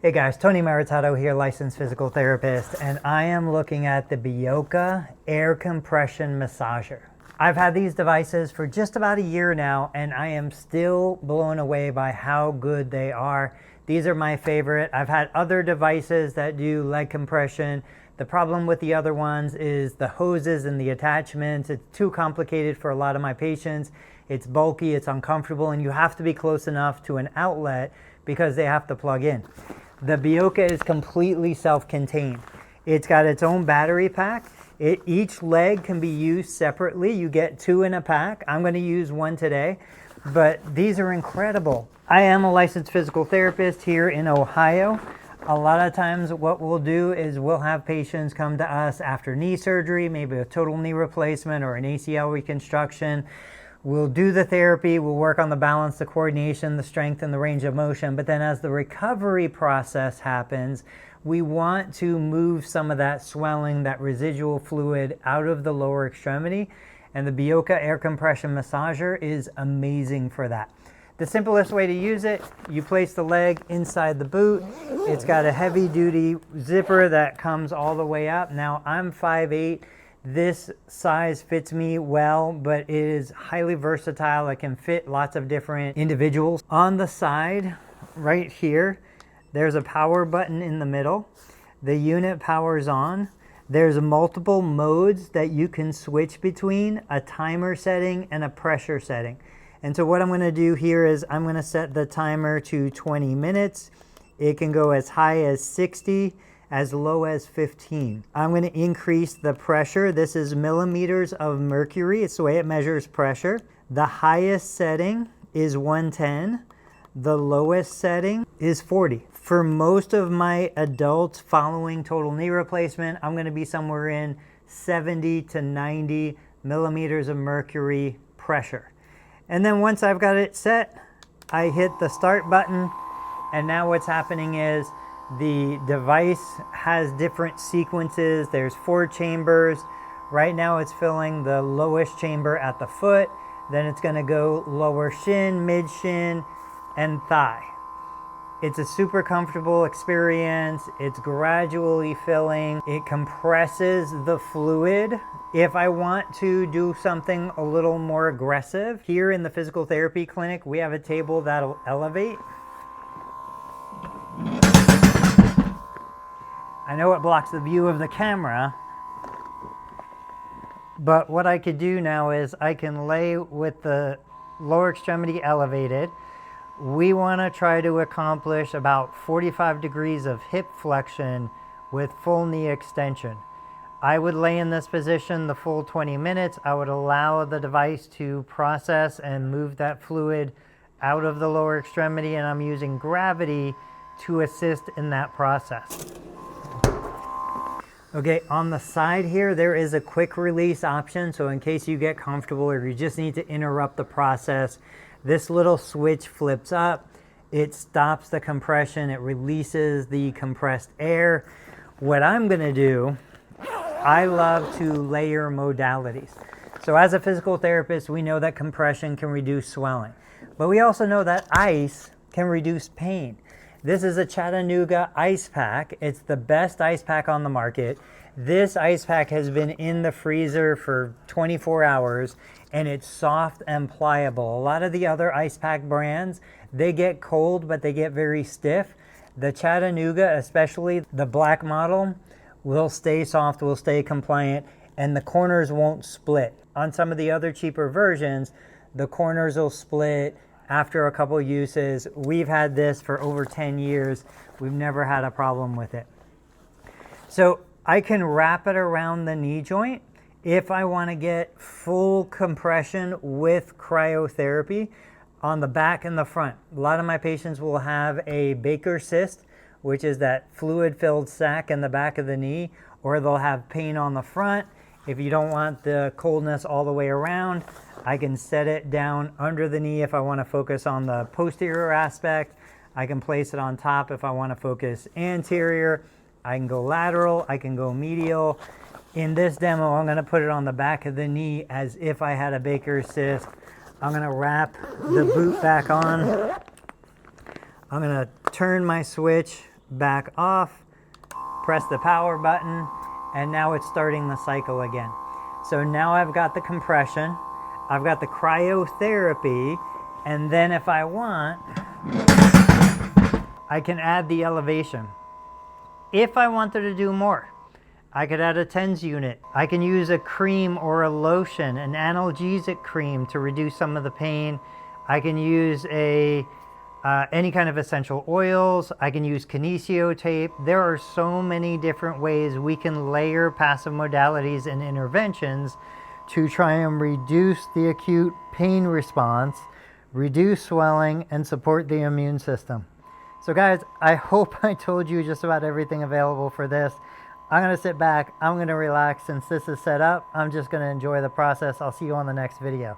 Hey guys, Tony Maritato here, licensed physical therapist, and I am looking at the Beoka air compression massager. I've had these devices for just about a year now, and I am still blown away by how good they are. These are my favorite. I've had other devices that do leg compression. The problem with the other ones is the hoses and the attachments. It's too complicated for a lot of my patients. It's bulky, it's uncomfortable, and you have to be close enough to an outlet because they have to plug in. The Beoka is completely self-contained. It's got its own battery pack. Each leg can be used separately. You get two in a pack. I'm going to use one today, but these are incredible. I am a licensed physical therapist here in Ohio. A lot of times what we'll do is we'll have patients come to us after knee surgery, maybe a total knee replacement or an ACL reconstruction. We'll do the therapy, we'll work on the balance, the coordination, the strength, and the range of motion. But then as the recovery process happens, we want to move some of that swelling, that residual fluid out of the lower extremity. And the Beoka air compression massager is amazing for that. The simplest way to use it, you place the leg inside the boot. It's got a heavy duty zipper that comes all the way up. Now I'm 5'8". This size fits me well, but it is highly versatile. It can fit lots of different individuals. On the side, right here, there's a power button in the middle. The unit powers on. There's multiple modes that you can switch between, a timer setting and a pressure setting. And so what I'm going to do here is I'm going to set the timer to 20 minutes. It can go as high as 60. As low as 15. I'm going to increase the pressure. This is millimeters of mercury. It's the way it measures pressure. The highest setting is 110. The lowest setting is 40. For most of my adults following total knee replacement, I'm going to be somewhere in 70 to 90 millimeters of mercury pressure. And then once I've got it set, I hit the start button, and now what's happening is the device has different sequences. There's 4 chambers. Right now it's filling the lowest chamber at the foot. Then it's going to go lower shin, mid shin, and thigh. It's a super comfortable experience. It's gradually filling. It compresses the fluid. If I want to do something a little more aggressive, here in the physical therapy clinic, we have a table that'll elevate. I know it blocks the view of the camera, but what I could do now is I can lay with the lower extremity elevated. We want to try to accomplish about 45 degrees of hip flexion with full knee extension. I would lay in this position the full 20 minutes. I would allow the device to process and move that fluid out of the lower extremity, and I'm using gravity to assist in that process. Okay, on the side here, there is a quick release option. So in case you get comfortable or you just need to interrupt the process, this little switch flips up. It stops the compression. It releases the compressed air. What I'm going to do, I love to layer modalities. So as a physical therapist, we know that compression can reduce swelling, but we also know that ice can reduce pain. This is a Chattanooga ice pack. It's the best ice pack on the market. This ice pack has been in the freezer for 24 hours and it's soft and pliable. A lot of the other ice pack brands, they get cold, but they get very stiff. The Chattanooga, especially the black model, will stay soft, will stay compliant, and the corners won't split. On some of the other cheaper versions, the corners will split after a couple uses. We've had this for over 10 years. We've never had a problem with it. So I can wrap it around the knee joint if I want to get full compression with cryotherapy on the back and the front. A lot of my patients will have a Baker cyst, which is that fluid-filled sac in the back of the knee, or they'll have pain on the front. If you don't want the coldness all the way around, I can set it down under the knee if I want to focus on the posterior aspect. I can place it on top if I want to focus anterior. I can go lateral, I can go medial. In this demo, I'm going to put it on the back of the knee as if I had a Baker cyst. I'm going to wrap the boot back on. I'm going to turn my switch back off, press the power button, and now it's starting the cycle again. So now I've got the compression, I've got the cryotherapy, and then if I want, I can add the elevation. If I wanted to do more, I could add a TENS unit. I can use a cream or a lotion, an analgesic cream to reduce some of the pain. I can use any kind of essential oils. I can use kinesio tape. There are so many different ways we can layer passive modalities and interventions to try and reduce the acute pain response, reduce swelling, and support the immune system. So guys, I hope I told you just about everything available for this. I'm going to sit back, I'm going to relax. Since this is set up, I'm just going to enjoy the process. I'll see you on the next video.